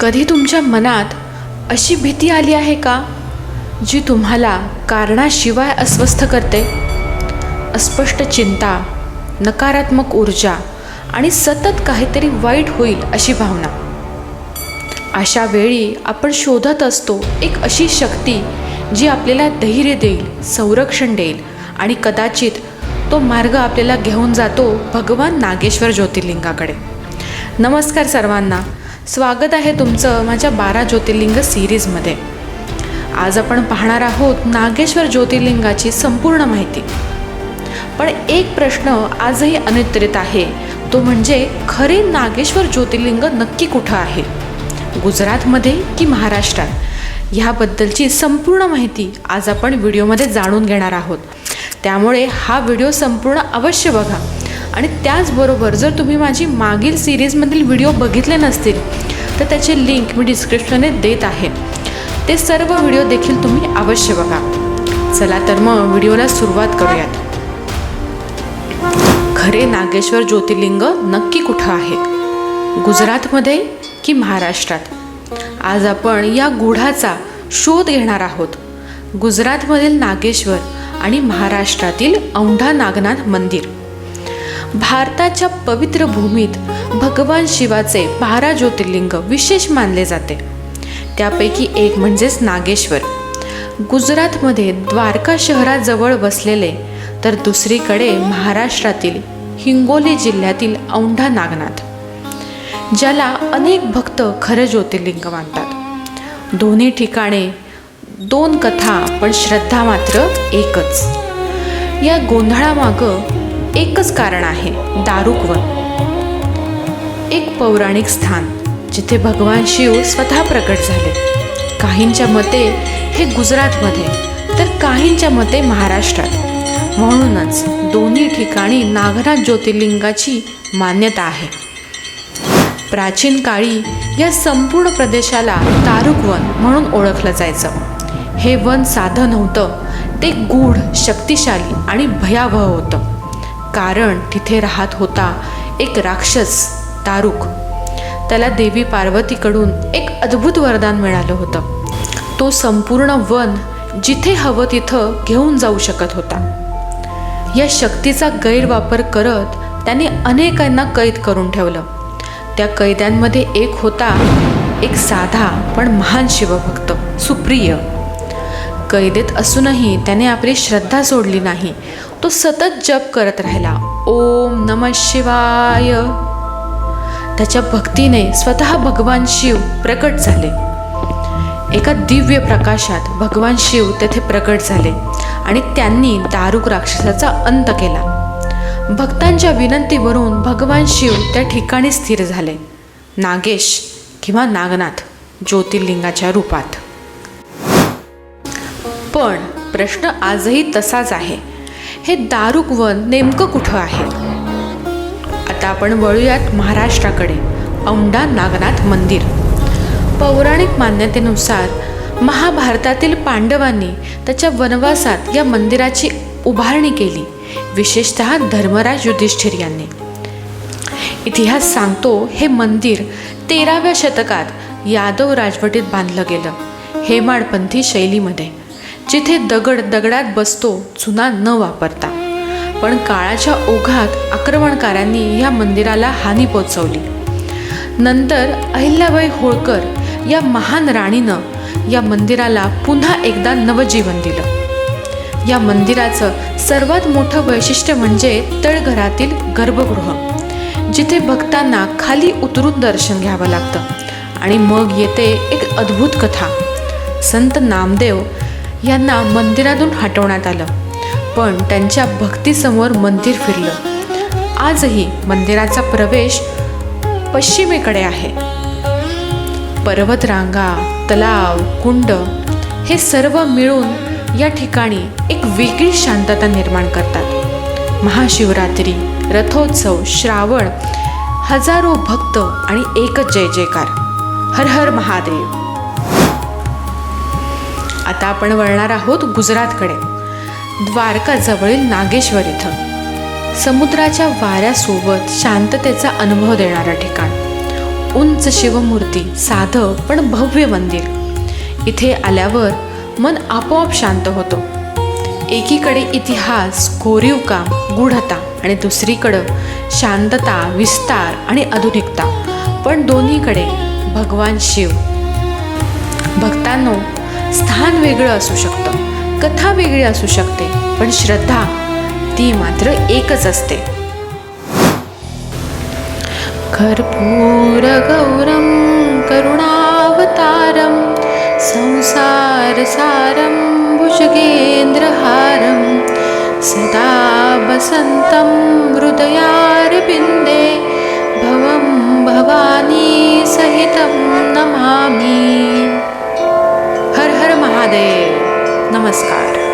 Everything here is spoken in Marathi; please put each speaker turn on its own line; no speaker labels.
कधी तुमच्या मनात अशी भीती आली आहे का जी तुम्हाला कारणाशिवाय अस्वस्थ करते? अस्पष्ट चिंता, नकारात्मक ऊर्जा आणि सतत काहीतरी वाईट होईल अशी भावना. अशा वेळी आपण शोधत असतो एक अशी शक्ती जी आपल्याला धैर्य देईल, संरक्षण देईल आणि कदाचित तो मार्ग आपल्याला घेऊन जातो भगवान नागेश्वर ज्योतिर्लिंगाकडे. नमस्कार सर्वांना, स्वागत आहे तुमचं माझ्या 12 ज्योतिर्लिंग सिरीजमध्ये. आज आपण पाहणार आहोत नागेश्वर ज्योतिर्लिंगाची संपूर्ण माहिती. पण एक प्रश्न आजही अनुत्तरित आहे, तो म्हणजे खरे नागेश्वर ज्योतिर्लिंग नक्की कुठं आहे? गुजरातमध्ये की महाराष्ट्रात? ह्याबद्दलची संपूर्ण माहिती आज आपण व्हिडिओमध्ये जाणून घेणार आहोत. त्यामुळे हा व्हिडिओ संपूर्ण अवश्य बघा. आणि त्याचबरोबर जर तुम्ही माझी मागील सिरीजमधील व्हिडिओ बघितले नसतील तर त्याचे लिंक मी डिस्क्रिप्शनमध्ये देत आहे. ते सर्व व्हिडिओ देखील तुम्ही अवश्य बघा. चला तर मग व्हिडिओला सुरुवात करूयात. खरे नागेश्वर ज्योतिर्लिंग नक्की कुठं आहे? गुजरातमध्ये की महाराष्ट्रात? आज आपण या गूढाचा शोध घेणार आहोत. गुजरातमधील नागेश्वर आणि महाराष्ट्रातील औंढा नागनाथ मंदिर. भारताच्या पवित्र भूमीत भगवान शिवाचे 12 ज्योतिर्लिंग विशेष मानले जाते. त्यापैकी एक म्हणजेच नागेश्वर. गुजरातमध्ये द्वारका शहराजवळ वसलेले, तर दुसरीकडे महाराष्ट्रातील हिंगोली जिल्ह्यातील औंढा नागनाथ, ज्याला अनेक भक्त खरं ज्योतिर्लिंग मानतात. दोन्ही ठिकाणे 2 कथा, पण श्रद्धा मात्र एकच. या गोंधळामागं एकच कारण आहे, दारुकवन. एक पौराणिक स्थान जिथे भगवान शिव स्वतः प्रकट झाले. काहींच्या मते हे गुजरातमध्ये, तर काहींच्या मते महाराष्ट्रात. म्हणूनच दोन्ही ठिकाणी नागनाथ ज्योतिर्लिंगाची मान्यता आहे. प्राचीन काळी या संपूर्ण प्रदेशाला दारुकवन म्हणून ओळखलं जायचं. हे वन साधं नव्हतं, ते गूढ, शक्तिशाली आणि भयावह होतं. कारण तिथे राहत होता एक राक्षस दारुक. त्याला देवी पार्वतीकडून एक अद्भुत वरदान मिळालं होतं. तो संपूर्ण वन जिथे हवं तिथं घेऊन जाऊ शकत होता. या शक्तीचा गैरवापर करत त्याने अनेकांना कैद करून ठेवलं. त्या कैद्यांमध्ये एक होता एक साधा पण महान शिवभक्त, सुप्रिय. कैदेत असूनही त्याने आपली श्रद्धा सोडली नाही. तो सतत जप करत राहिला, ओम नमः शिवाय. त्याच्या भक्तीने स्वतः भगवान शिव प्रकट झाले. एका दिव्य प्रकाशात भगवान शिव तेथे प्रकट झाले आणि त्यांनी दारुक राक्षसाचा अंत केला. भक्तांच्या विनंतीवरून भगवान शिव त्या ठिकाणी स्थिर झाले, नागेश किंवा नागनाथ ज्योतिर्लिंगाच्या रूपात. पण प्रश्न आजही तसाच आहे, हे दारुक वन नेमकं कुठं आहे? आता आपण वळूयात महाराष्ट्राकडे. औंढा नागनाथ मंदिर. पौराणिक मान्यतेनुसार महाभारतातील पांडवांनी त्याच्या वनवासात या मंदिराची उभारणी केली, विशेषतः धर्मराज युधिष्ठिर यांनी. इतिहास सांगतो हे मंदिर 13व्या शतकात यादव राजवटीत बांधलं गेलं, हेमाडपंथी शैलीमध्ये, जिथे दगड दगडात बसतो, चुना न वापरता. पण काळाच्या ओघात आक्रमणकारांनी या मंदिराला हानी पोचवली. नंतर अहिल्याबाई होळकर या महान राणीनं या मंदिराला पुन्हा एकदा नवजीवन दिलं. या मंदिराचं सर्वात मोठं वैशिष्ट्य म्हणजे तळघरातील गर्भगृह, जिथे भक्तांना खाली उतरून दर्शन घ्यावं लागतं. आणि मग येते एक अद्भुत कथा. संत नामदेव यांना मंदिरातून हटवण्यात आलं, पण त्यांच्या भक्तीसमोर मंदिर फिरलं. आजही मंदिराचा प्रवेश पश्चिमेकडे आहे. पर्वतरांगा, तलाव, कुंड हे सर्व मिळून या ठिकाणी एक वेगळी शांतता निर्माण करतात. महाशिवरात्री, रथोत्सव, श्रावण, हजारो भक्त आणि एकच जय जयकार, हर हर महादेव. आता आपण वळणार आहोत गुजरातकडे. द्वारकाजवळील नागेश्वर इथं समुद्राच्या वाऱ्यासोबत शांततेचा अनुभव देणारं ठिकाण. उंच शिवमूर्ती, साधं पण भव्य मंदिर. इथे आल्यावर मन आपोआप शांत होतं. एकीकडे इतिहास, कोरीव काम, गूढता आणि दुसरीकडं शांतता, विस्तार आणि आधुनिकता, पण दोन्हीकडे भगवान शिव. भक्तांनो, स्थान वेगळं असू शकतं, कथा वेगळी असू शकते, पण श्रद्धा ती मात्र एकच असते. कर्पूरगौरं करुणावतारं संसारसारं भुजगेन्द्रहारं सदा वसन्तं हृदयारविन्दे भवं भवानी सहितं नमामि. हर हर महादेव. नमस्कार.